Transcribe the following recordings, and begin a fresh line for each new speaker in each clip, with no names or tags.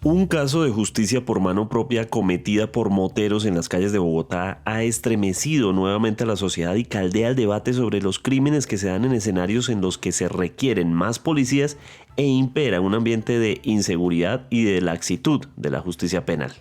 Un caso de justicia por mano propia cometida por moteros en las calles de Bogotá ha estremecido nuevamente a la sociedad y caldea el debate sobre los crímenes que se dan en escenarios en los que se requieren más policías e impera un ambiente de inseguridad y de laxitud de la justicia penal.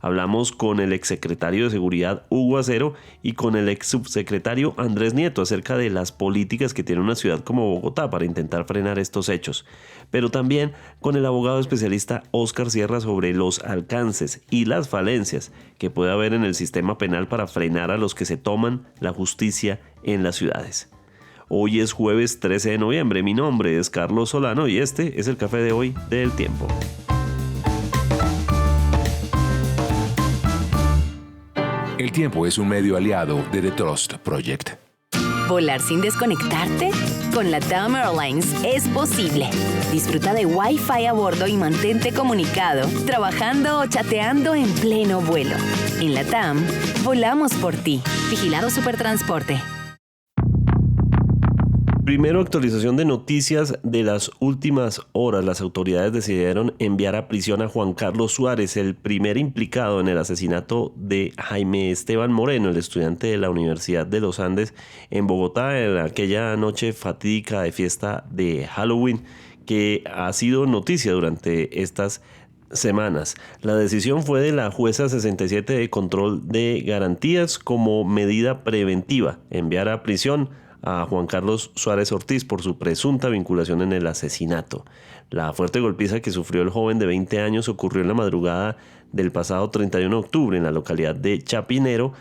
Hablamos con el exsecretario de Seguridad Hugo Acero y con el exsubsecretario Andrés Nieto acerca de las políticas que tiene una ciudad como Bogotá para intentar frenar estos hechos, pero también con el abogado especialista Óscar Sierra sobre los alcances y las falencias que puede haber en el sistema penal para frenar a los que se toman la justicia en las ciudades. Hoy es jueves 13 de noviembre, mi nombre es Carlos Solano y este es el Café de hoy del Tiempo.
El Tiempo es un medio aliado de The Trust Project.
¿Volar sin desconectarte? Con LATAM Airlines es posible. Disfruta de Wi-Fi a bordo y mantente comunicado, trabajando o chateando en pleno vuelo. En LATAM, volamos por ti. Vigilado Supertransporte.
Primero, actualización de noticias de las últimas horas. Las autoridades decidieron enviar a prisión a Juan Carlos Suárez, el primer implicado en el asesinato de Jaime Esteban Moreno, el estudiante de la Universidad de los Andes en Bogotá, en aquella noche fatídica de fiesta de Halloween, que ha sido noticia durante estas semanas. La decisión fue de la jueza 67 de control de garantías como medida preventiva, enviar a prisión a Juan Carlos Suárez Ortiz por su presunta vinculación en el asesinato. La fuerte golpiza que sufrió el joven de 20 años ocurrió en la madrugada del pasado 31 de octubre en la localidad de Chapinero,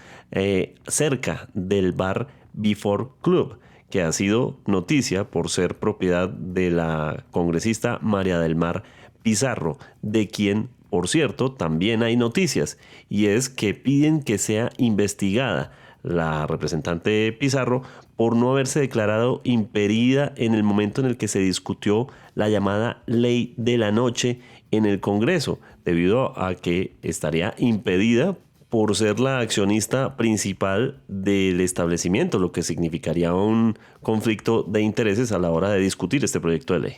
cerca del bar Before Club, que ha sido noticia por ser propiedad de la congresista María del Mar Pizarro, de quien, por cierto, también hay noticias, y es que piden que sea investigada la representante Pizarro por no haberse declarado impedida en el momento en el que se discutió la llamada Ley de la Noche en el Congreso, debido a que estaría impedida por ser la accionista principal del establecimiento, lo que significaría un conflicto de intereses a la hora de discutir este proyecto de ley.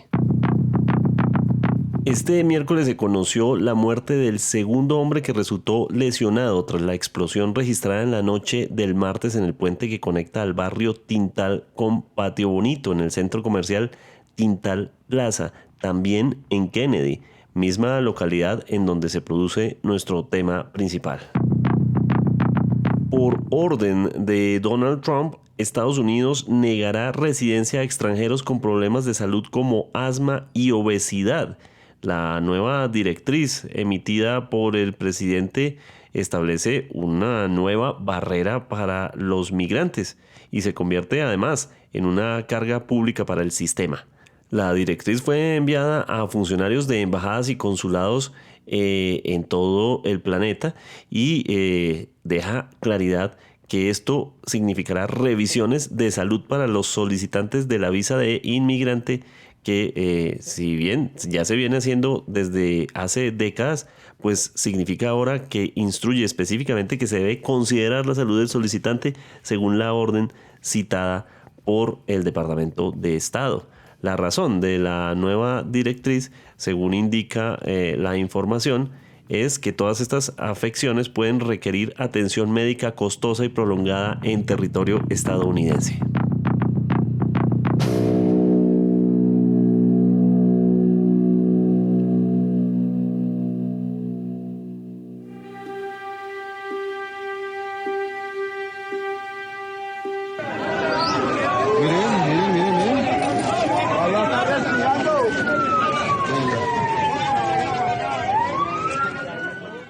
Este miércoles se conoció la muerte del segundo hombre que resultó lesionado tras la explosión registrada en la noche del martes en el puente que conecta al barrio Tintal con Patio Bonito en el centro comercial Tintal Plaza, también en Kennedy, misma localidad en donde se produce nuestro tema principal. Por orden de Donald Trump, Estados Unidos negará residencia a extranjeros con problemas de salud como asma y obesidad. La nueva directriz emitida por el presidente establece una nueva barrera para los migrantes y se convierte además en una carga pública para el sistema. La directriz fue enviada a funcionarios de embajadas y consulados en todo el planeta y deja claridad que esto significará revisiones de salud para los solicitantes de la visa de inmigrante que si bien ya se viene haciendo desde hace décadas, pues significa ahora que instruye específicamente que se debe considerar la salud del solicitante según la orden citada por el Departamento de Estado. La razón de la nueva directriz, según indica la información, es que todas estas afecciones pueden requerir atención médica costosa y prolongada en territorio estadounidense.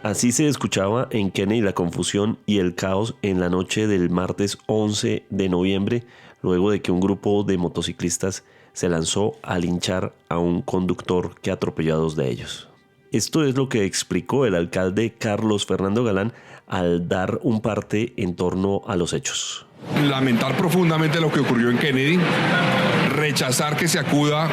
Así se escuchaba en Kennedy la confusión y el caos en la noche del martes 11 de noviembre, luego de que un grupo de motociclistas se lanzó a linchar a un conductor que atropelló a dos de ellos. Esto es lo que explicó el alcalde Carlos Fernando Galán al dar un parte en torno a los hechos.
Lamentar profundamente lo que ocurrió en Kennedy, rechazar que se acuda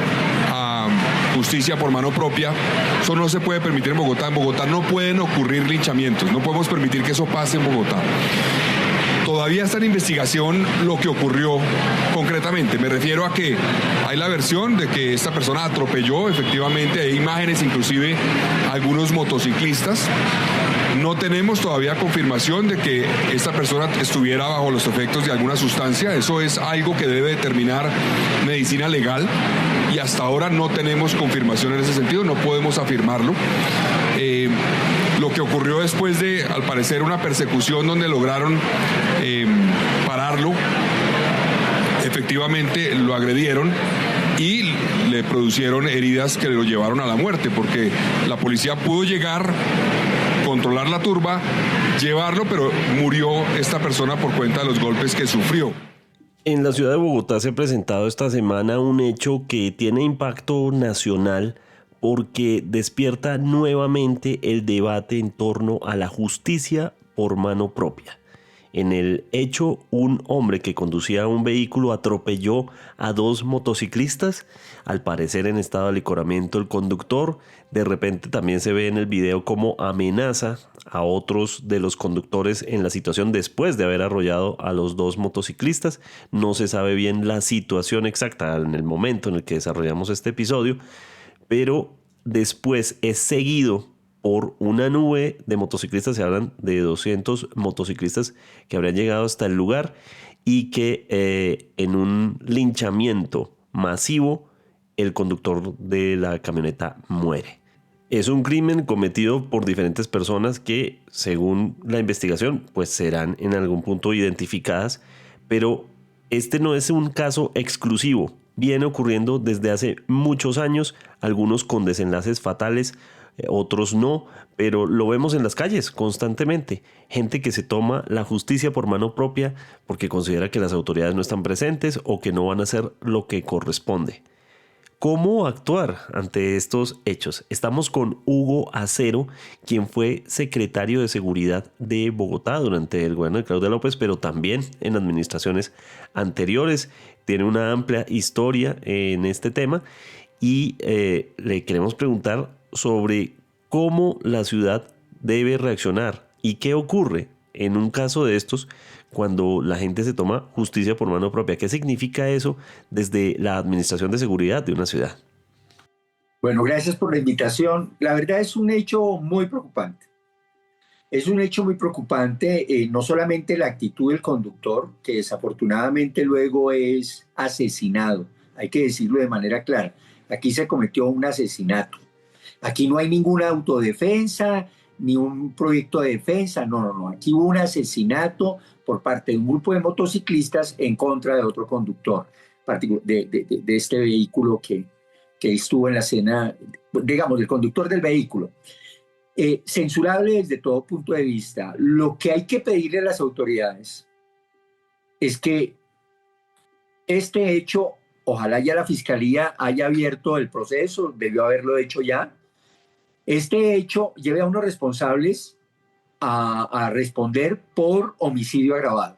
a justicia por mano propia. Eso no se puede permitir en Bogotá. En Bogotá no pueden ocurrir linchamientos, no podemos permitir que eso pase en Bogotá. todavía está en investigación lo que ocurrió concretamente. Me refiero a que hay la versión de que esta persona atropelló, efectivamente, hay imágenes inclusive algunos motociclistas. No tenemos todavía confirmación de que esta persona estuviera bajo los efectos de alguna sustancia. Eso es algo que debe determinar medicina legal y hasta ahora no tenemos confirmación en ese sentido, no podemos afirmarlo. Lo que ocurrió después de, al parecer, una persecución donde lograron pararlo, efectivamente lo agredieron y le produjeron heridas que lo llevaron a la muerte, porque la policía pudo llegar, controlar la turba, llevarlo, pero murió esta persona por cuenta de los golpes que sufrió.
En la ciudad de Bogotá se ha presentado esta semana un hecho que tiene impacto nacional porque despierta nuevamente el debate en torno a la justicia por mano propia. En el hecho, un hombre que conducía un vehículo atropelló a 2 motociclistas, al parecer en estado de alicoramiento el conductor. De repente también se ve en el video cómo amenaza a otros de los conductores en la situación después de haber arrollado a los 2 motociclistas. No se sabe bien la situación exacta en el momento en el que desarrollamos este episodio, pero después es seguido por una nube de motociclistas. Se hablan de 200 motociclistas que habrían llegado hasta el lugar y que en un linchamiento masivo el conductor de la camioneta muere. Es un crimen cometido por diferentes personas que, según la investigación, pues serán en algún punto identificadas, pero este no es un caso exclusivo. Viene ocurriendo desde hace muchos años, algunos con desenlaces fatales, otros no, pero lo vemos en las calles constantemente. Gente que se toma la justicia por mano propia porque considera que las autoridades no están presentes o que no van a hacer lo que corresponde. ¿Cómo actuar ante estos hechos? Estamos con Hugo Acero, quien fue secretario de Seguridad de Bogotá durante el gobierno de Claudia López, pero también en administraciones anteriores. Tiene una amplia historia en este tema y le queremos preguntar sobre cómo la ciudad debe reaccionar y qué ocurre en un caso de estos cuando la gente se toma justicia por mano propia. ¿Qué significa eso desde la administración de seguridad de una ciudad?
Bueno, gracias por la invitación. La verdad es un hecho muy preocupante. Es un hecho muy preocupante, no solamente la actitud del conductor, que desafortunadamente luego es asesinado. Hay que decirlo de manera clara. Aquí se cometió un asesinato. Aquí no hay ninguna autodefensa, ni un proyecto de defensa, no. Aquí hubo un asesinato por parte de un grupo de motociclistas en contra de otro conductor, de este vehículo que estuvo en la escena, digamos, el conductor del vehículo. Censurable desde todo punto de vista. Lo que hay que pedirle a las autoridades es que este hecho, ojalá ya la Fiscalía haya abierto el proceso, debió haberlo hecho ya. Este hecho lleve a unos responsables a responder por homicidio agravado,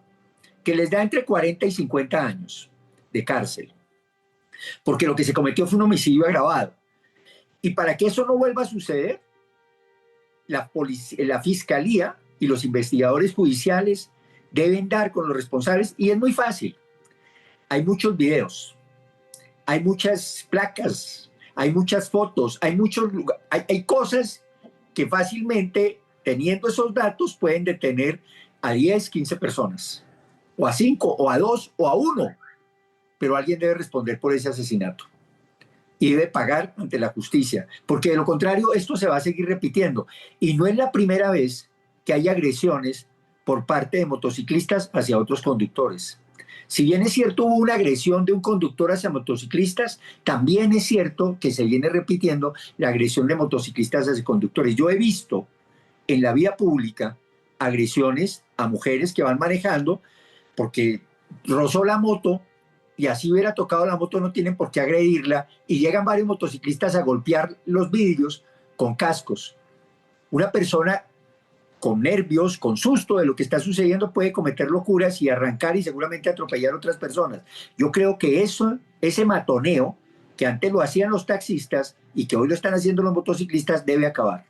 que les da entre 40 y 50 años de cárcel, porque lo que se cometió fue un homicidio agravado. Y para que eso no vuelva a suceder, la Fiscalía y los investigadores judiciales deben dar con los responsables, y es muy fácil. Hay muchos videos, hay muchas placas, hay muchas fotos, hay cosas que fácilmente, teniendo esos datos, pueden detener a 10, 15 personas, o a 5, o a 2, o a 1, pero alguien debe responder por ese asesinato y debe pagar ante la justicia, porque de lo contrario esto se va a seguir repitiendo. Y no es la primera vez que hay agresiones por parte de motociclistas hacia otros conductores. Si bien es cierto hubo una agresión de un conductor hacia motociclistas, también es cierto que se viene repitiendo la agresión de motociclistas hacia conductores. Yo he visto en la vía pública agresiones a mujeres que van manejando porque rozó la moto y así hubiera tocado la moto, no tienen por qué agredirla, y llegan varios motociclistas a golpear los vidrios con cascos. Una persona con nervios, con susto de lo que está sucediendo, puede cometer locuras y arrancar y seguramente atropellar a otras personas. Yo creo que ese matoneo que antes lo hacían los taxistas y que hoy lo están haciendo los motociclistas debe acabar.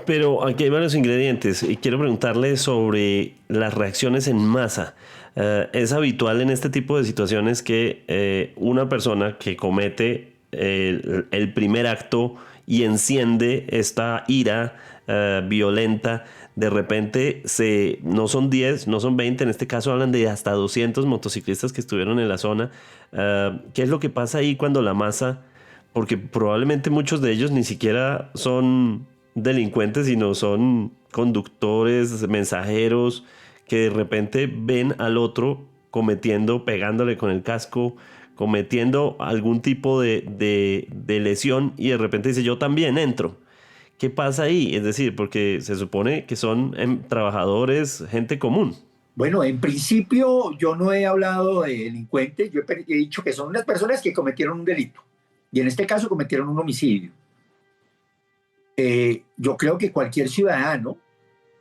Pero aquí hay varios ingredientes y quiero preguntarle sobre las reacciones en masa Es habitual en este tipo de situaciones que una persona que comete el primer acto y enciende esta ira violenta, de repente no son 10, no son 20, en este caso hablan de hasta 200 motociclistas que estuvieron en la zona. ¿Qué es lo que pasa ahí cuando la masa, porque probablemente muchos de ellos ni siquiera son delincuentes, sino son conductores, mensajeros, que de repente ven al otro pegándole con el casco, cometiendo algún tipo de lesión y de repente dice, yo también entro? ¿Qué pasa ahí? Es decir, porque se supone que son trabajadores, gente común.
Bueno, en principio yo no he hablado de delincuentes, yo he dicho que son unas personas que cometieron un delito y en este caso cometieron un homicidio. Yo creo que cualquier ciudadano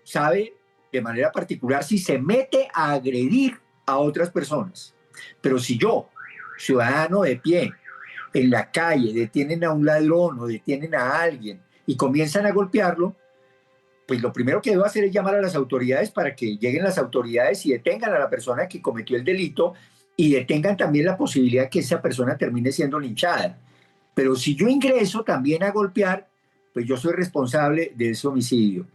sabe de manera particular si se mete a agredir a otras personas. Pero si yo, ciudadano de pie, en la calle, detienen a un ladrón o detienen a alguien y comienzan a golpearlo, pues lo primero que debo hacer es llamar a las autoridades para que lleguen las autoridades y detengan a la persona que cometió el delito y detengan también la posibilidad de que esa persona termine siendo linchada. Pero si yo ingreso también a golpear, pues yo soy responsable de ese homicidio.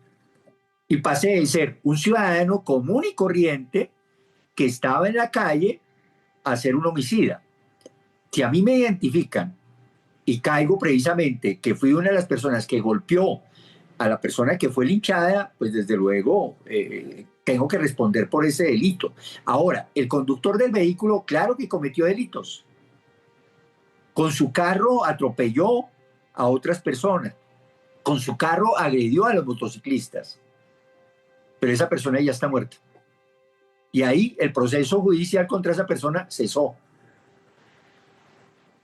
Y pasé de ser un ciudadano común y corriente que estaba en la calle a ser un homicida. Si a mí me identifican y caigo precisamente que fui una de las personas que golpeó a la persona que fue linchada, pues desde luego tengo que responder por ese delito. Ahora, el conductor del vehículo, claro que cometió delitos. Con su carro atropelló a otras personas. Con su carro agredió a los motociclistas. Pero esa persona ya está muerta. Y ahí el proceso judicial contra esa persona cesó.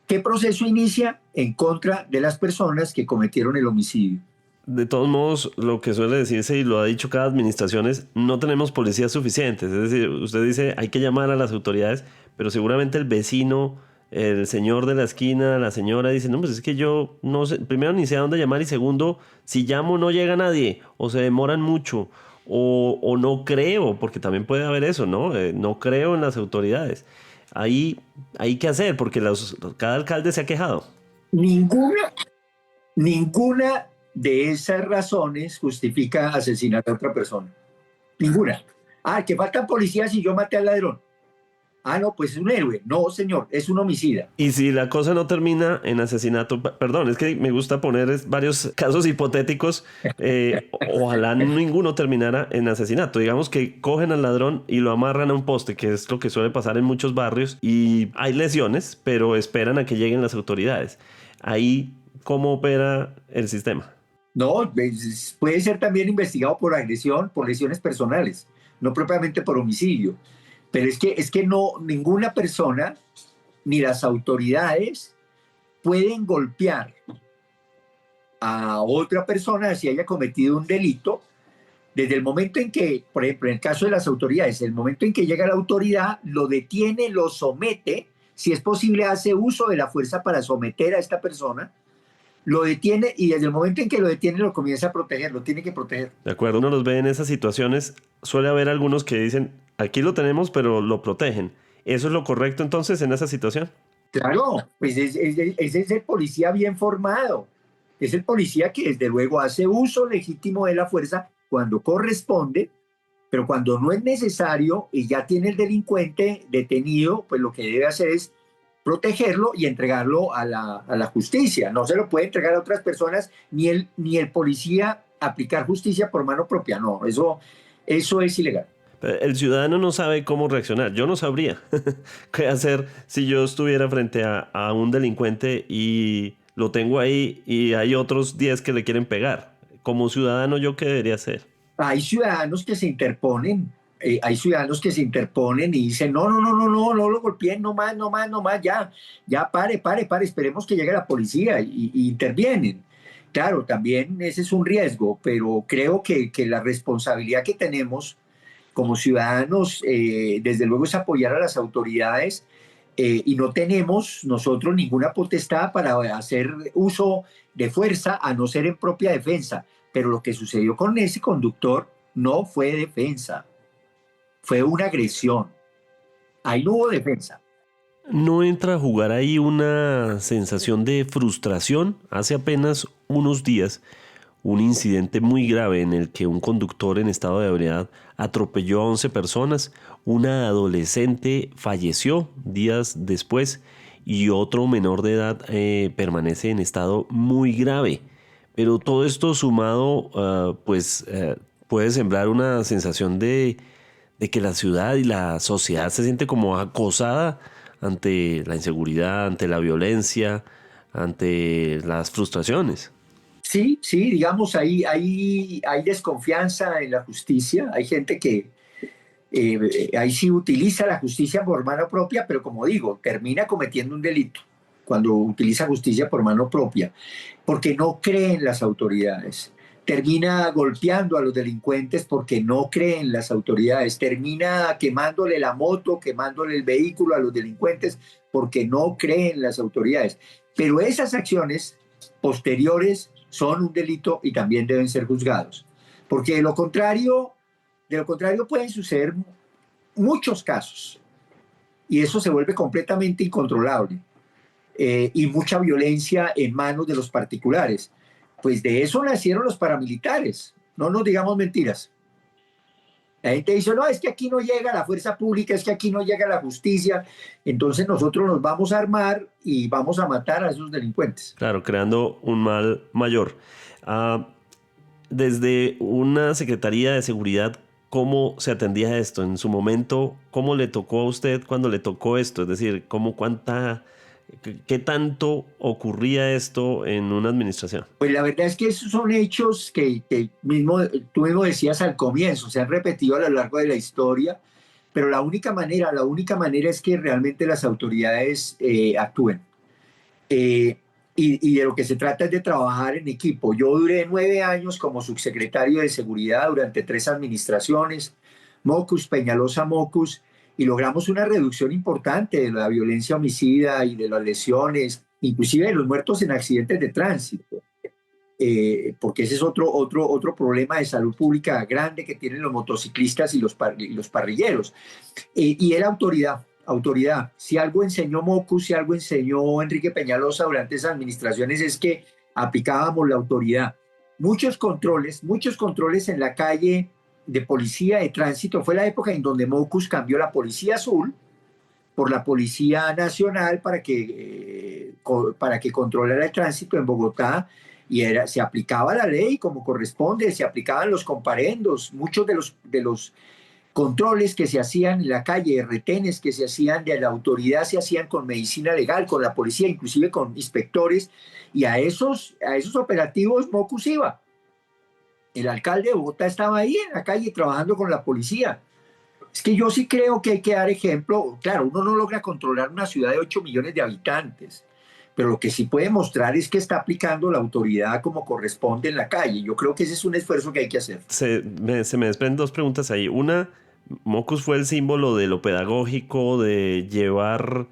¿Qué proceso inicia? En contra de las personas que cometieron el homicidio.
De todos modos, lo que suele decirse y lo ha dicho cada administración es no tenemos policías suficientes. Es decir, usted dice hay que llamar a las autoridades, pero seguramente el vecino, el señor de la esquina, la señora dice, no, pues es que yo no sé, primero ni sé a dónde llamar y segundo, si llamo no llega nadie o se demoran mucho o no creo, porque también puede haber eso, ¿no? No creo en las autoridades. Ahí hay que hacer porque cada alcalde se ha quejado.
Ninguna de esas razones justifica asesinar a otra persona. Ninguna. Que faltan policías y yo maté al ladrón. No, pues es un héroe. No, señor, es un homicida.
Y si la cosa no termina en asesinato, perdón, es que me gusta poner varios casos hipotéticos, ojalá ninguno terminara en asesinato. Digamos que cogen al ladrón y lo amarran a un poste, que es lo que suele pasar en muchos barrios, y hay lesiones, pero esperan a que lleguen las autoridades. Ahí, ¿cómo opera el sistema?
No, puede ser también investigado por agresión, por lesiones personales, no propiamente por homicidio. Pero es que no, ninguna persona ni las autoridades pueden golpear a otra persona si haya cometido un delito desde el momento en que, por ejemplo, en el caso de las autoridades, el momento en que llega la autoridad, lo detiene, lo somete, si es posible hace uso de la fuerza para someter a esta persona, lo detiene y desde el momento en que lo detiene lo comienza a proteger, lo tiene que proteger.
De acuerdo, uno los ve en esas situaciones, suele haber algunos que dicen, aquí lo tenemos, pero lo protegen. ¿Eso es lo correcto entonces en esa situación?
Claro, pues ese es el policía bien formado, es el policía que desde luego hace uso legítimo de la fuerza cuando corresponde, pero cuando no es necesario y ya tiene el delincuente detenido, pues lo que debe hacer es protegerlo y entregarlo a la justicia. No se lo puede entregar a otras personas, ni el policía aplicar justicia por mano propia. No, eso es ilegal.
El ciudadano no sabe cómo reaccionar. Yo no sabría qué hacer si yo estuviera frente a un delincuente y lo tengo ahí y hay otros 10 que le quieren pegar. Como ciudadano, ¿yo qué debería hacer?
Hay ciudadanos que se interponen. Hay ciudadanos que se interponen y dicen, no lo golpeen, no más, ya pare, esperemos que llegue la policía y intervienen. Claro, también ese es un riesgo, pero creo que la responsabilidad que tenemos como ciudadanos, desde luego, es apoyar a las autoridades y no tenemos nosotros ninguna potestad para hacer uso de fuerza, a no ser en propia defensa. Pero lo que sucedió con ese conductor no fue defensa. Fue una agresión. Ahí no hubo defensa.
¿No entra a jugar ahí una sensación de frustración? Hace apenas unos días, un incidente muy grave en el que un conductor en estado de ebriedad atropelló a 11 personas, una adolescente falleció días después y otro menor de edad permanece en estado muy grave. Pero todo esto sumado, puede sembrar una sensación de que la ciudad y la sociedad se siente como acosada ante la inseguridad, ante la violencia, ante las frustraciones.
Sí, sí, digamos, hay desconfianza en la justicia, hay gente que ahí sí utiliza la justicia por mano propia, pero como digo, termina cometiendo un delito cuando utiliza justicia por mano propia, porque no cree en las autoridades. Termina golpeando a los delincuentes porque no cree en las autoridades. Termina quemándole la moto, quemándole el vehículo a los delincuentes porque no cree en las autoridades. Pero esas acciones posteriores son un delito y también deben ser juzgados. Porque de lo contrario pueden suceder muchos casos y eso se vuelve completamente incontrolable y mucha violencia en manos de los particulares. Pues de eso nacieron los paramilitares, no nos digamos mentiras. La gente dice, no, es que aquí no llega la fuerza pública, es que aquí no llega la justicia, entonces nosotros nos vamos a armar y vamos a matar a esos delincuentes.
Claro, creando un mal mayor. Desde una Secretaría de Seguridad, ¿cómo se atendía esto? En su momento, ¿cómo le tocó a usted cuando le tocó esto? Es decir, ¿qué tanto ocurría esto en una administración?
Pues la verdad es que esos son hechos que tú mismo decías al comienzo, se han repetido a lo largo de la historia, pero la única manera es que realmente las autoridades actúen. Y de lo que se trata es de trabajar en equipo. Yo duré 9 años como subsecretario de Seguridad durante 3 administraciones, Mocus, Peñalosa Mocus, y logramos una reducción importante de la violencia homicida y de las lesiones, inclusive de los muertos en accidentes de tránsito, porque ese es otro problema de salud pública grande que tienen los motociclistas y los parrilleros. Y era autoridad. Si algo enseñó Mocus, si algo enseñó Enrique Peñalosa durante esas administraciones es que aplicábamos la autoridad. Muchos controles en la calle de policía de tránsito. Fue la época en donde Mocus cambió la policía azul por la policía nacional para que controlara el tránsito en Bogotá y se aplicaba la ley como corresponde, se aplicaban los comparendos, muchos de los controles que se hacían en la calle, retenes que se hacían de la autoridad, se hacían con medicina legal, con la policía, inclusive con inspectores, y a esos operativos Mocus iba. El alcalde de Bogotá estaba ahí en la calle trabajando con la policía. Es que yo sí creo que hay que dar ejemplo. Claro, uno no logra controlar una ciudad de 8 millones de habitantes, pero lo que sí puede mostrar es que está aplicando la autoridad como corresponde en la calle. Yo creo que ese es un esfuerzo que hay que hacer.
Se me desprenden 2 preguntas ahí. Una, Mocus fue el símbolo de lo pedagógico, de llevar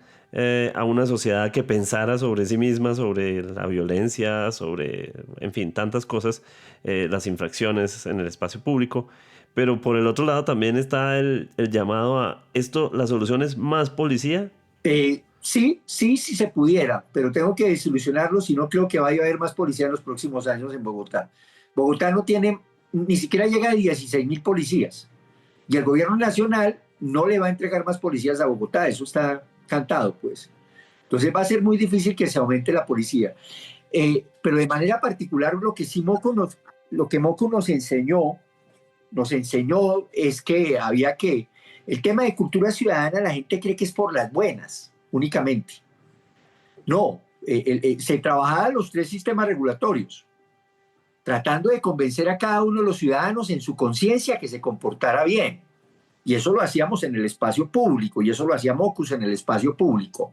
a una sociedad que pensara sobre sí misma, sobre la violencia, sobre, en fin, tantas cosas, las infracciones en el espacio público. Pero por el otro lado también está el llamado a esto, ¿la solución es más policía?
Sí se pudiera, pero tengo que desilusionarlo si no creo que vaya a haber más policía en los próximos años en Bogotá. Bogotá no tiene, ni siquiera llega a 16.000 policías. Y el gobierno nacional no le va a entregar más policías a Bogotá, eso está cantado, pues. Entonces va a ser muy difícil que se aumente la policía. Pero de manera particular, lo que Mocus nos enseñó es que el tema de cultura ciudadana, la gente cree que es por las buenas, únicamente. No, se trabajaba los 3 sistemas regulatorios, tratando de convencer a cada uno de los ciudadanos en su conciencia que se comportara bien. Y eso lo hacíamos en el espacio público, y eso lo hacía Mocus en el espacio público.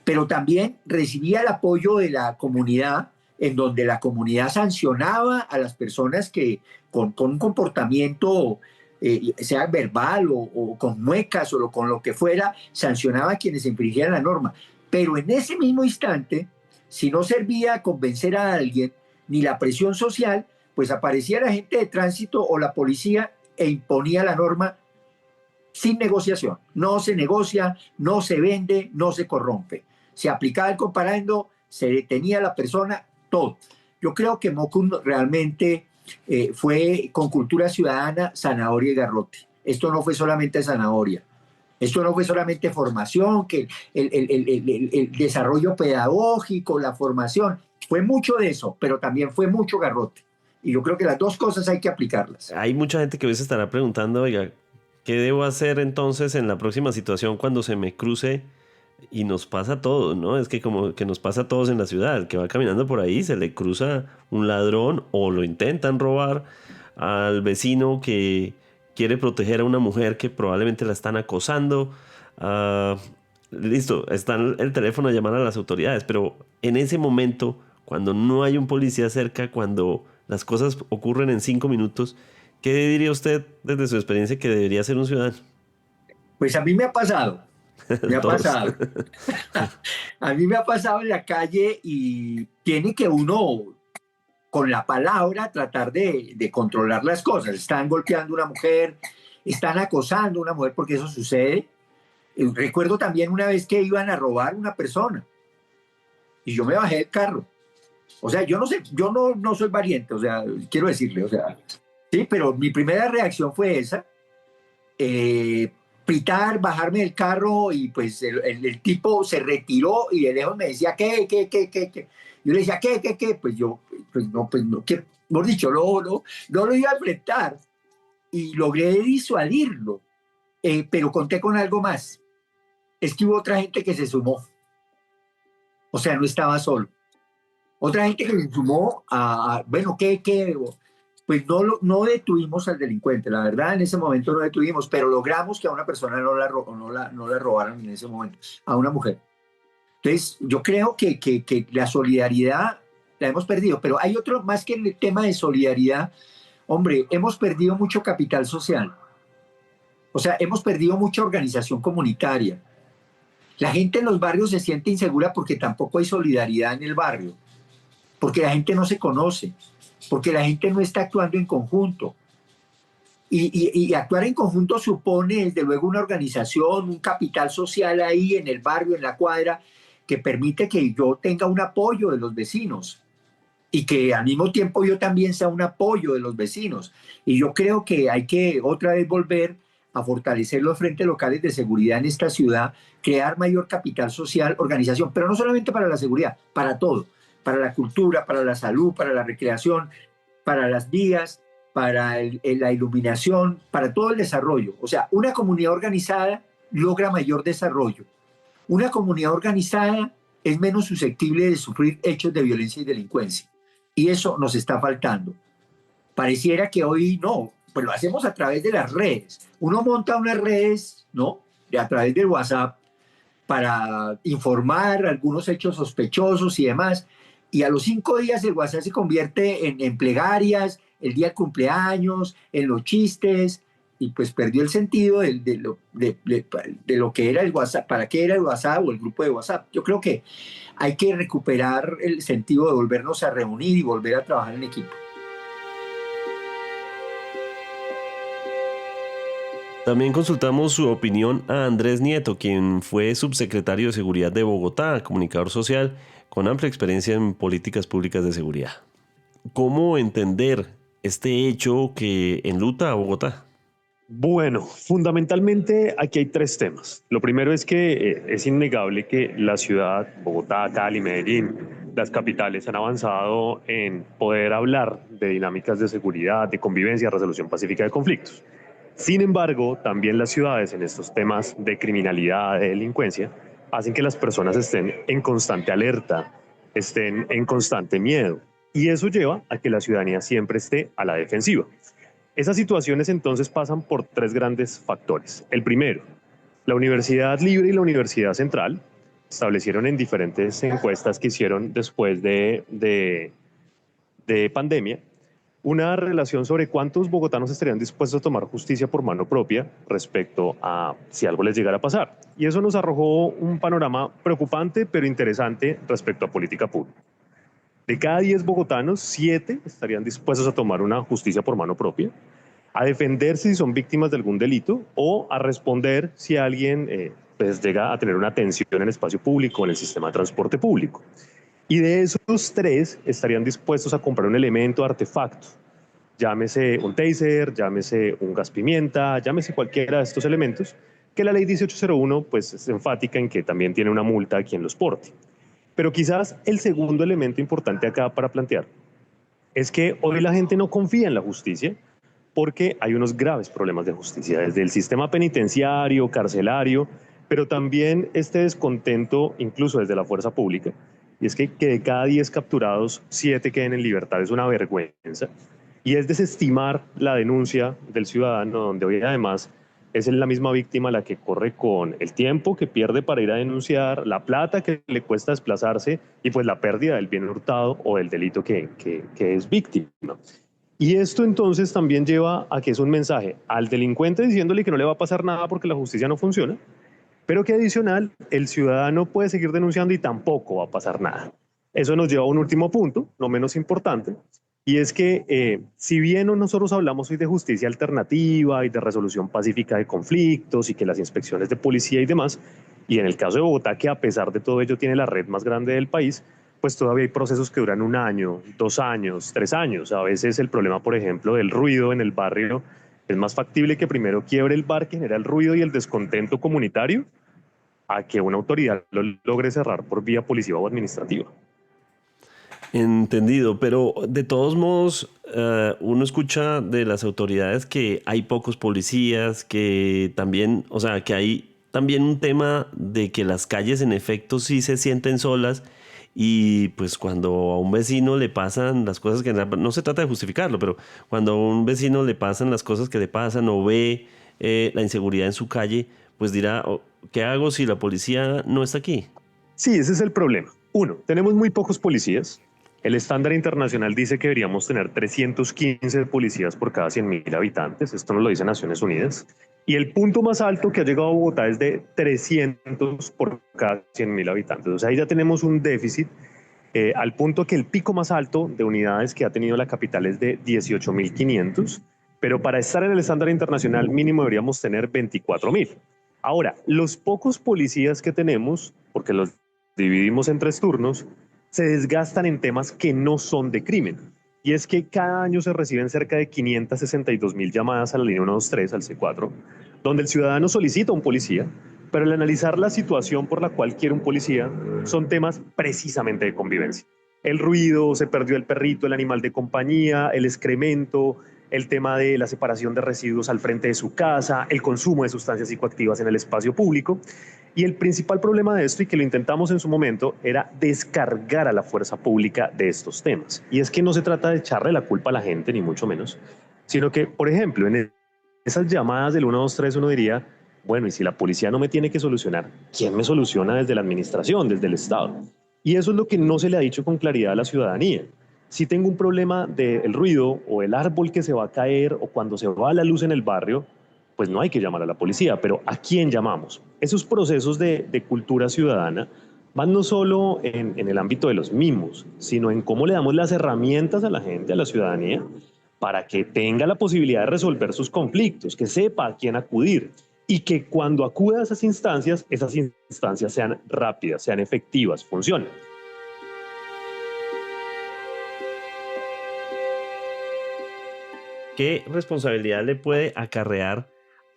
Pero también recibía el apoyo de la comunidad, en donde la comunidad sancionaba a las personas que con un comportamiento, sea verbal o con muecas o con lo que fuera, sancionaba a quienes infringieran la norma. Pero en ese mismo instante, si no servía a convencer a alguien, ni la presión social, pues aparecía la gente de tránsito o la policía e imponía la norma sin negociación. No se negocia, no se vende, no se corrompe. Se aplicaba el comparendo, se detenía a la persona, todo. Yo creo que Mocún realmente fue con cultura ciudadana, zanahoria y garrote. Esto no fue solamente zanahoria. Esto no fue solamente formación, que el desarrollo pedagógico, la formación, fue mucho de eso, pero también fue mucho garrote. Y yo creo que las dos cosas hay que aplicarlas.
Hay mucha gente que hoy se estará preguntando, oiga, ¿qué debo hacer entonces en la próxima situación cuando se me cruce? Y nos pasa a todos, ¿no? Es que como que nos pasa a todos en la ciudad. El que va caminando por ahí, se le cruza un ladrón o lo intentan robar al vecino que quiere proteger a una mujer que probablemente la están acosando. Listo, está el teléfono a llamar a las autoridades, pero en ese momento, cuando no hay un policía cerca, cuando las cosas ocurren en 5 minutos, ¿qué diría usted desde su experiencia que debería ser un ciudadano?
Pues a mí me ha pasado. Me ha pasado. A mí me ha pasado en la calle y tiene que uno, con la palabra, tratar de controlar las cosas. Están golpeando a una mujer, están acosando a una mujer, porque eso sucede. Recuerdo también una vez que iban a robar a una persona y yo me bajé del carro. O sea, yo no sé, yo no soy valiente, o sea, quiero decirle, o sea, sí, pero mi primera reacción fue esa. Pitar, bajarme del carro y pues el tipo se retiró y de lejos me decía, ¿qué? Yo le decía, ¿qué? Pues yo, pues no, que, por dicho, no lo iba a enfrentar y logré disuadirlo, pero conté con algo más. Es que hubo otra gente que se sumó, o sea, no estaba solo. Otra gente que se sumó bueno, ¿qué? Pues no detuvimos al delincuente, la verdad en ese momento no detuvimos, pero logramos que a una persona no la robaran en ese momento, a una mujer. Entonces yo creo que la solidaridad la hemos perdido, pero hay otro más que el tema de solidaridad. Hombre, hemos perdido mucho capital social, o sea, hemos perdido mucha organización comunitaria. La gente en los barrios se siente insegura porque tampoco hay solidaridad en el barrio, porque la gente no se conoce, porque la gente no está actuando en conjunto. Y actuar en conjunto supone, desde luego, una organización, un capital social ahí en el barrio, en la cuadra, que permite que yo tenga un apoyo de los vecinos y que al mismo tiempo yo también sea un apoyo de los vecinos. Y yo creo que hay que otra vez volver a fortalecer los frentes locales de seguridad en esta ciudad, crear mayor capital social, organización, pero no solamente para la seguridad, para todo. Para la cultura, para la salud, para la recreación, para las vías, para la iluminación, para todo el desarrollo. O sea, una comunidad organizada logra mayor desarrollo. Una comunidad organizada es menos susceptible de sufrir hechos de violencia y delincuencia. Y eso nos está faltando. Pareciera que hoy no, pues lo hacemos a través de las redes. Uno monta unas redes, ¿no? A través del WhatsApp para informar algunos hechos sospechosos y demás. Y a los 5 días el WhatsApp se convierte en plegarias, el día del cumpleaños, en los chistes, y pues perdió el sentido de lo que era el WhatsApp, para qué era el WhatsApp o el grupo de WhatsApp. Yo creo que hay que recuperar el sentido de volvernos a reunir y volver a trabajar en equipo.
También consultamos su opinión a Andrés Nieto, quien fue subsecretario de Seguridad de Bogotá, comunicador social, con amplia experiencia en políticas públicas de seguridad. ¿Cómo entender este hecho que enluta a Bogotá?
Bueno, fundamentalmente aquí hay 3 temas. Lo primero es que es innegable que la ciudad, Bogotá, Cali, Medellín, las capitales han avanzado en poder hablar de dinámicas de seguridad, de convivencia, resolución pacífica de conflictos. Sin embargo, también las ciudades en estos temas de criminalidad, de delincuencia, hacen que las personas estén en constante alerta, estén en constante miedo. Y eso lleva a que la ciudadanía siempre esté a la defensiva. Esas situaciones entonces pasan por 3 grandes factores. El primero, la Universidad Libre y la Universidad Central establecieron en diferentes encuestas que hicieron después de pandemia una relación sobre cuántos bogotanos estarían dispuestos a tomar justicia por mano propia respecto a si algo les llegara a pasar. Y eso nos arrojó un panorama preocupante pero interesante respecto a política pública. De cada 10 bogotanos, 7 estarían dispuestos a tomar una justicia por mano propia a defenderse si son víctimas de algún delito o a responder si alguien pues llega a tener una tensión en el espacio público o en el sistema de transporte público. Y de esos tres estarían dispuestos a comprar un elemento, artefacto, llámese un taser, llámese un gas pimienta, llámese cualquiera de estos elementos, que la ley 1801 pues, es enfática en que también tiene una multa a quien los porte. Pero quizás el segundo elemento importante acá para plantear es que hoy la gente no confía en la justicia porque hay unos graves problemas de justicia, desde el sistema penitenciario, carcelario, pero también este descontento incluso desde la fuerza pública. Y es que de cada 10 capturados, 7 queden en libertad. Es una vergüenza. Y es desestimar la denuncia del ciudadano, donde hoy además es la misma víctima la que corre con el tiempo que pierde para ir a denunciar, la plata que le cuesta desplazarse y pues la pérdida del bien hurtado o del delito que es víctima. Y esto entonces también lleva a que es un mensaje al delincuente diciéndole que no le va a pasar nada porque la justicia no funciona, pero que adicional el ciudadano puede seguir denunciando y tampoco va a pasar nada. Eso nos lleva a un último punto, no menos importante, y es que si bien nosotros hablamos hoy de justicia alternativa y de resolución pacífica de conflictos y que las inspecciones de policía y demás, y en el caso de Bogotá, que a pesar de todo ello tiene la red más grande del país, pues todavía hay procesos que duran 1 año, 2 años, 3 años. A veces el problema, por ejemplo, del ruido en el barrio es más factible que primero quiebre el bar que genera el ruido y el descontento comunitario a que una autoridad lo logre cerrar por vía policiva o administrativa.
Entendido, pero de todos modos uno escucha de las autoridades que hay pocos policías, que también, o sea, que hay también un tema de que las calles en efecto sí se sienten solas y pues cuando a un vecino le pasan las cosas que no se trata de justificarlo, pero cuando a un vecino le pasan las cosas que le pasan o ve la inseguridad en su calle, pues dirá, ¿qué hago si la policía no está aquí?
Sí, ese es el problema. 1, tenemos muy pocos policías. El estándar internacional dice que deberíamos tener 315 policías por cada 100.000 habitantes. Esto nos lo dice Naciones Unidas. Y el punto más alto que ha llegado a Bogotá es de 300 por cada 100.000 habitantes. O sea, ahí ya tenemos un déficit al punto que el pico más alto de unidades que ha tenido la capital es de 18.500. Pero para estar en el estándar internacional mínimo deberíamos tener 24.000. Ahora, los pocos policías que tenemos, porque los dividimos en 3 turnos, se desgastan en temas que no son de crimen. Y es que cada año se reciben cerca de 562.000 llamadas a la línea 123, al C4, donde el ciudadano solicita un policía, pero al analizar la situación por la cual quiere un policía, son temas precisamente de convivencia. El ruido, se perdió el perrito, el animal de compañía, el excremento, el tema de la separación de residuos al frente de su casa, el consumo de sustancias psicoactivas en el espacio público. Y el principal problema de esto, y que lo intentamos en su momento, era descargar a la fuerza pública de estos temas. Y es que no se trata de echarle la culpa a la gente, ni mucho menos, sino que, por ejemplo, en esas llamadas del 123 uno diría, bueno, y si la policía no me tiene que solucionar, ¿quién me soluciona desde la administración, desde el Estado? Y eso es lo que no se le ha dicho con claridad a la ciudadanía. Si tengo un problema del ruido o el árbol que se va a caer o cuando se va la luz en el barrio, pues no hay que llamar a la policía, pero ¿a quién llamamos? Esos procesos de cultura ciudadana van no solo en el ámbito de los mismos, sino en cómo le damos las herramientas a la gente, a la ciudadanía, para que tenga la posibilidad de resolver sus conflictos, que sepa a quién acudir y que cuando acuda a esas instancias sean rápidas, sean efectivas, funcionen.
¿Qué responsabilidad le puede acarrear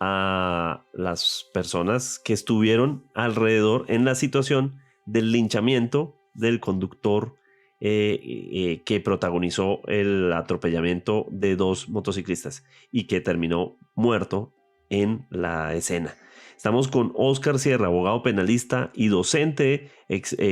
a las personas que estuvieron alrededor en la situación del linchamiento del conductor que protagonizó el atropellamiento de 2 motociclistas y que terminó muerto en la escena? Estamos con Óscar Sierra, abogado penalista y docente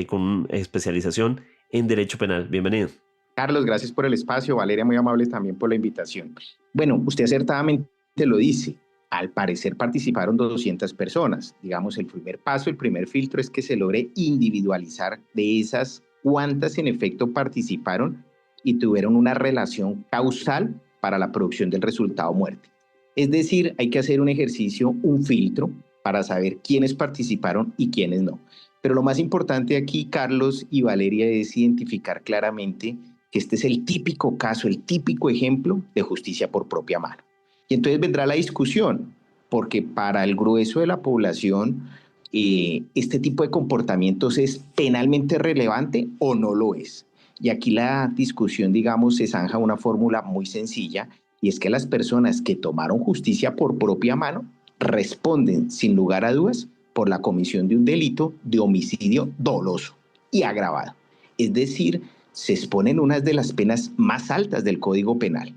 con especialización en Derecho Penal. Bienvenido.
Carlos, gracias por el espacio. Valeria, muy amable también por la invitación. Bueno, usted acertadamente lo dice. Al parecer participaron 200 personas. Digamos, el primer paso, el primer filtro es que se logre individualizar de esas cuántas en efecto participaron y tuvieron una relación causal para la producción del resultado muerte. Es decir, hay que hacer un ejercicio, un filtro, para saber quiénes participaron y quiénes no. Pero lo más importante aquí, Carlos y Valeria, es identificar claramente que este es el típico caso, el típico ejemplo de justicia por propia mano. Y entonces vendrá la discusión, porque para el grueso de la población este tipo de comportamientos es penalmente relevante o no lo es. Y aquí la discusión, digamos, se zanja una fórmula muy sencilla, y es que las personas que tomaron justicia por propia mano responden sin lugar a dudas por la comisión de un delito de homicidio doloso y agravado. Es decir, se exponen unas de las penas más altas del Código Penal.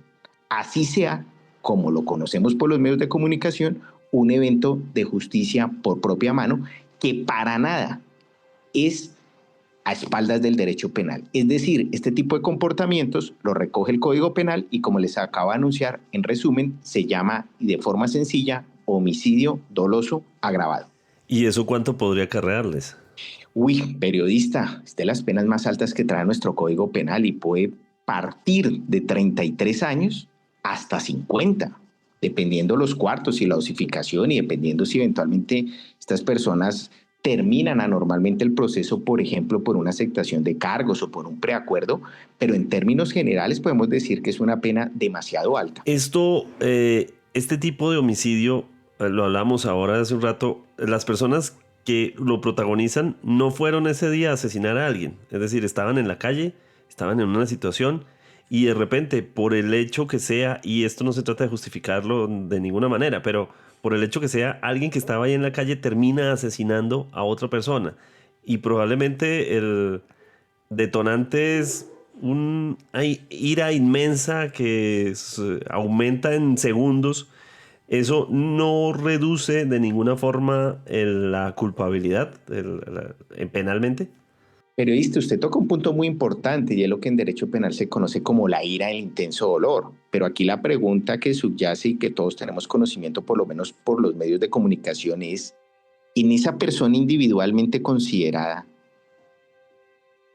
Así sea, como lo conocemos por los medios de comunicación, un evento de justicia por propia mano que para nada es a espaldas del derecho penal. Es decir, este tipo de comportamientos lo recoge el Código Penal y, como les acabo de anunciar, en resumen, se llama de forma sencilla homicidio doloso agravado.
¿Y eso cuánto podría acarrearles?
Uy, periodista, es de las penas más altas que trae nuestro Código Penal y puede partir de 33 años hasta 50. Dependiendo los cuartos y la dosificación, y dependiendo si eventualmente estas personas terminan anormalmente el proceso, por ejemplo, por una aceptación de cargos o por un preacuerdo, pero en términos generales podemos decir que es una pena demasiado alta.
Este tipo de homicidio, lo hablamos ahora hace un rato, las personas que lo protagonizan no fueron ese día a asesinar a alguien, es decir, estaban en la calle, estaban en una situación, y de repente, por el hecho que sea, y esto no se trata de justificarlo de ninguna manera, pero por el hecho que sea, alguien que estaba ahí en la calle termina asesinando a otra persona. Y probablemente el detonante es una ira inmensa que aumenta en segundos. Eso no reduce de ninguna forma la culpabilidad penalmente.
Periodista, usted toca un punto muy importante y es lo que en derecho penal se conoce como la ira del intenso dolor. Pero aquí la pregunta que subyace y que todos tenemos conocimiento, por lo menos por los medios de comunicación, es: ¿en esa persona individualmente considerada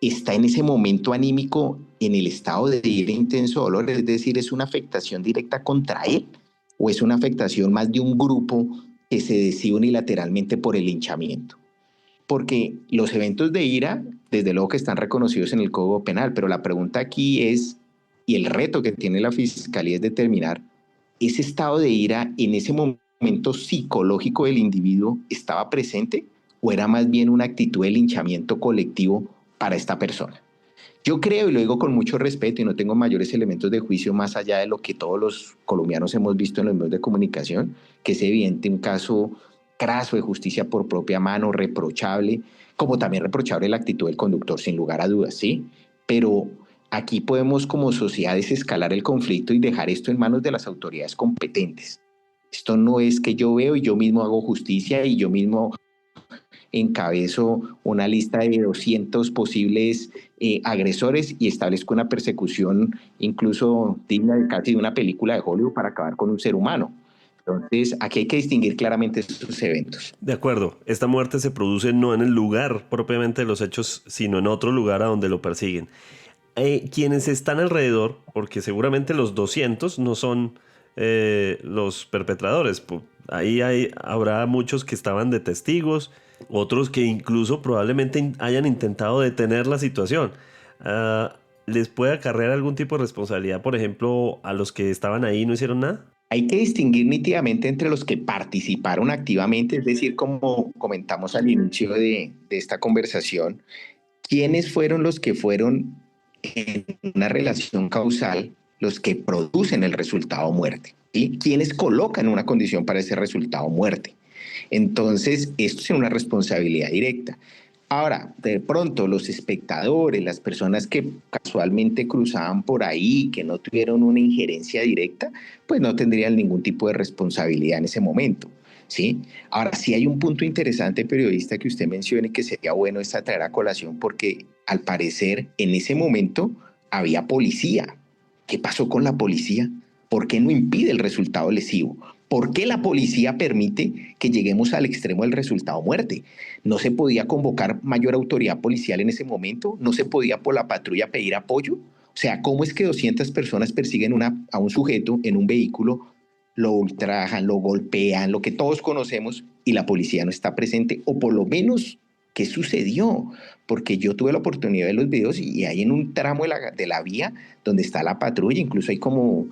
está en ese momento anímico en el estado de ira e intenso dolor? Es decir, ¿es una afectación directa contra él o es una afectación más de un grupo que se decide unilateralmente por el linchamiento? Porque los eventos de ira, desde luego que están reconocidos en el Código Penal, pero la pregunta aquí es, y el reto que tiene la Fiscalía es determinar, ¿ese estado de ira en ese momento psicológico del individuo estaba presente o era más bien una actitud de linchamiento colectivo para esta persona? Yo creo, y lo digo con mucho respeto y no tengo mayores elementos de juicio más allá de lo que todos los colombianos hemos visto en los medios de comunicación, que es evidente un caso craso de justicia por propia mano, reprochable, como también reprochable la actitud del conductor, sin lugar a dudas, ¿sí? Pero aquí podemos como sociedad desescalar el conflicto y dejar esto en manos de las autoridades competentes. Esto no es que yo veo y yo mismo hago justicia y yo mismo encabezo una lista de 200 posibles agresores y establezco una persecución incluso digna de casi de una película de Hollywood para acabar con un ser humano. Entonces, aquí hay que distinguir claramente estos eventos.
De acuerdo, esta muerte se produce no en el lugar propiamente de los hechos, sino en otro lugar a donde lo persiguen. Quienes están alrededor, porque seguramente los 200 no son los perpetradores, ahí habrá muchos que estaban de testigos, otros que incluso probablemente hayan intentado detener la situación. ¿Les puede acarrear algún tipo de responsabilidad, por ejemplo, a los que estaban ahí y no hicieron nada?
Hay que distinguir nítidamente entre los que participaron activamente, es decir, como comentamos al inicio de esta conversación, quiénes fueron los que fueron en una relación causal, los que producen el resultado muerte, ¿sí? ¿Quiénes colocan una condición para ese resultado muerte? Entonces, esto es una responsabilidad directa. Ahora, de pronto, los espectadores, las personas que casualmente cruzaban por ahí, que no tuvieron una injerencia directa, pues no tendrían ningún tipo de responsabilidad en ese momento, ¿sí? Ahora, sí hay un punto interesante, periodista, que usted mencione que sería bueno esta traer a colación, porque al parecer en ese momento había policía. ¿Qué pasó con la policía? ¿Por qué no impide el resultado lesivo? ¿Por qué la policía permite que lleguemos al extremo del resultado muerte? ¿No se podía convocar mayor autoridad policial en ese momento? ¿No se podía por la patrulla pedir apoyo? O sea, ¿cómo es que 200 personas persiguen a un sujeto en un vehículo, lo ultrajan, lo golpean, lo que todos conocemos, y la policía no está presente? O por lo menos ¿Qué sucedió? Porque yo tuve la oportunidad de ver los videos y hay en un tramo de la vía donde está la patrulla, incluso hay como,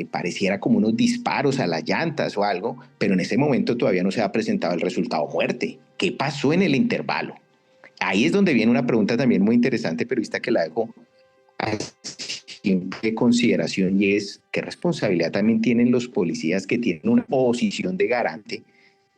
pareciera como unos disparos a las llantas o algo, pero en ese momento todavía no se ha presentado el resultado muerte. ¿Qué pasó en el intervalo? Ahí es donde viene una pregunta también muy interesante, periodista, que la dejo de consideración, y es qué responsabilidad también tienen los policías que tienen una posición de garante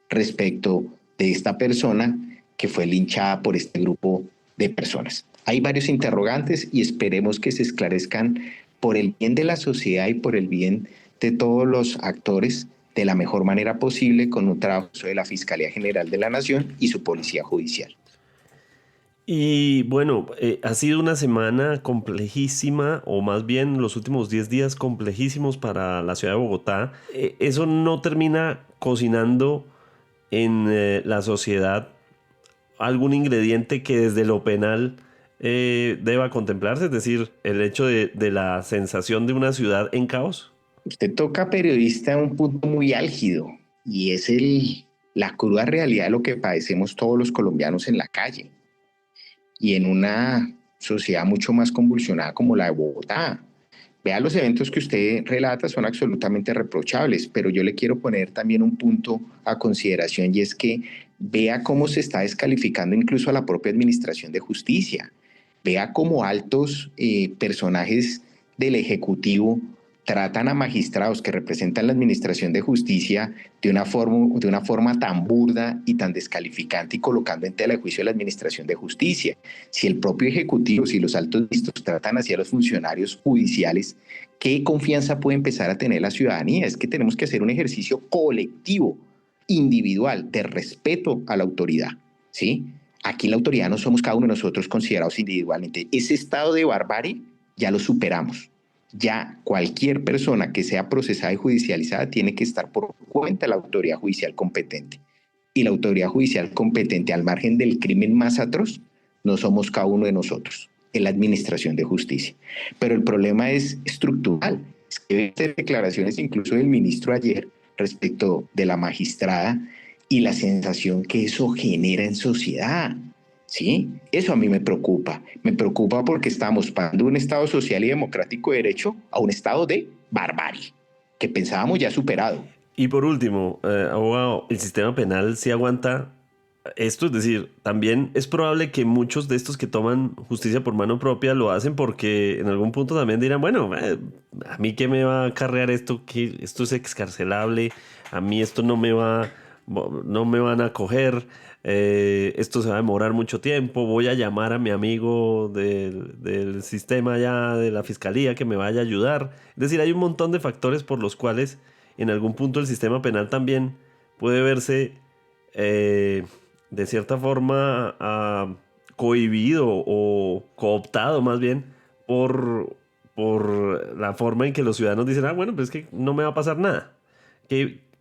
respecto de esta persona que fue linchada por este grupo de personas. Hay varios interrogantes y esperemos que se esclarezcan por el bien de la sociedad y por el bien de todos los actores de la mejor manera posible, con un trabajo de la Fiscalía General de la Nación y su Policía Judicial.
Y bueno, ha sido una semana complejísima, o más bien los últimos 10 días complejísimos para la ciudad de Bogotá. Eso no termina cocinando en la sociedad algún ingrediente que desde lo penal deba contemplarse, es decir, el hecho de la sensación de una ciudad en caos.
Usted toca, periodista, un punto muy álgido, y es la cruda realidad de lo que padecemos todos los colombianos en la calle y en una sociedad mucho más convulsionada como la de Bogotá. Vea, los eventos que usted relata son absolutamente reprochables, pero yo le quiero poner también un punto a consideración, y es que vea cómo se está descalificando incluso a la propia Administración de Justicia. Vea cómo altos personajes del Ejecutivo tratan a magistrados que representan la Administración de Justicia de una forma tan burda y tan descalificante, y colocando en tela de juicio a la Administración de Justicia. Si el propio Ejecutivo, si los altos ministros tratan así a los funcionarios judiciales, ¿qué confianza puede empezar a tener la ciudadanía? Es que tenemos que hacer un ejercicio colectivo, individual, de respeto a la autoridad, ¿sí? Aquí la autoridad no somos cada uno de nosotros considerados individualmente. Ese estado de barbarie ya lo superamos. Ya cualquier persona que sea procesada y judicializada tiene que estar por cuenta de la autoridad judicial competente. Y la autoridad judicial competente, al margen del crimen más atroz, no somos cada uno de nosotros, en la Administración de Justicia. Pero el problema es estructural. Es que hay declaraciones incluso del ministro ayer respecto de la magistrada y la sensación que eso genera en sociedad. ¿Sí? Eso a mí me preocupa porque estamos pasando de un Estado social y democrático de derecho a un estado de barbarie, que pensábamos ya superado.
Y por último, abogado, ¿el sistema penal sí aguanta esto? Es decir, también es probable que muchos de estos que toman justicia por mano propia lo hacen porque en algún punto también dirán, bueno, a mí qué me va a acarrear esto, que esto es excarcelable, a mí esto no me van a coger. Esto se va a demorar mucho tiempo, voy a llamar a mi amigo del sistema ya de la fiscalía que me vaya a ayudar. Es decir, hay un montón de factores por los cuales en algún punto el sistema penal también puede verse de cierta forma cohibido o cooptado más bien por la forma en que los ciudadanos dicen, bueno, pues es que no me va a pasar nada.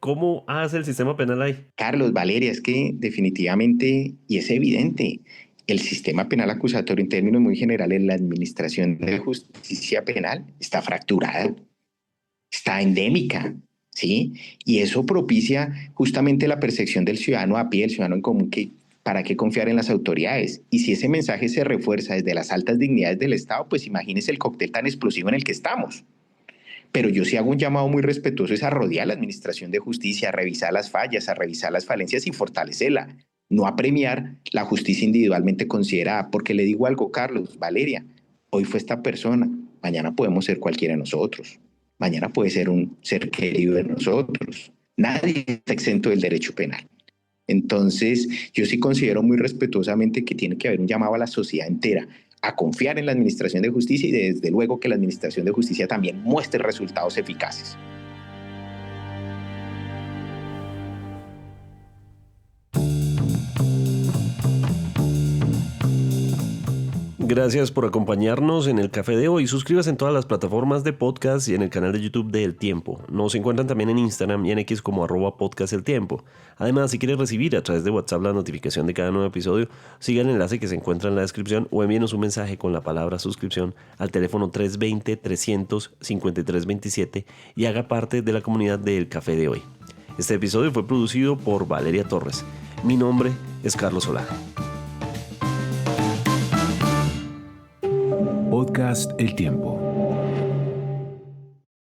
¿Cómo hace el sistema penal ahí?
Carlos, Valeria, es que definitivamente, y es evidente, el sistema penal acusatorio en términos muy generales, la Administración de Justicia Penal está fracturada, está endémica, ¿sí? Y eso propicia justamente la percepción del ciudadano a pie, el ciudadano en común, que ¿para qué confiar en las autoridades? Y si ese mensaje se refuerza desde las altas dignidades del Estado, pues imagínese el cóctel tan explosivo en el que estamos. Pero yo sí hago un llamado muy respetuoso, es a rodear a la Administración de Justicia, a revisar las fallas, a revisar las falencias y fortalecerla, no a premiar la justicia individualmente considerada. Porque le digo algo, Carlos, Valeria, hoy fue esta persona, mañana podemos ser cualquiera de nosotros, mañana puede ser un ser querido de nosotros. Nadie está exento del derecho penal. Entonces, yo sí considero muy respetuosamente que tiene que haber un llamado a la sociedad entera a confiar en la Administración de Justicia, y desde luego que la Administración de Justicia también muestre resultados eficaces.
Gracias por acompañarnos en el café de hoy. Suscríbase en todas las plataformas de podcast y en el canal de YouTube de El Tiempo. Nos encuentran también en Instagram y en X como @podcasteltiempo. Además, si quieres recibir a través de WhatsApp la notificación de cada nuevo episodio, siga el enlace que se encuentra en la descripción o envíenos un mensaje con la palabra suscripción al teléfono 320-300-5327 y haga parte de la comunidad de El Café de Hoy. Este episodio fue producido por Valeria Torres. Mi nombre es Carlos Solá.
Podcast El Tiempo.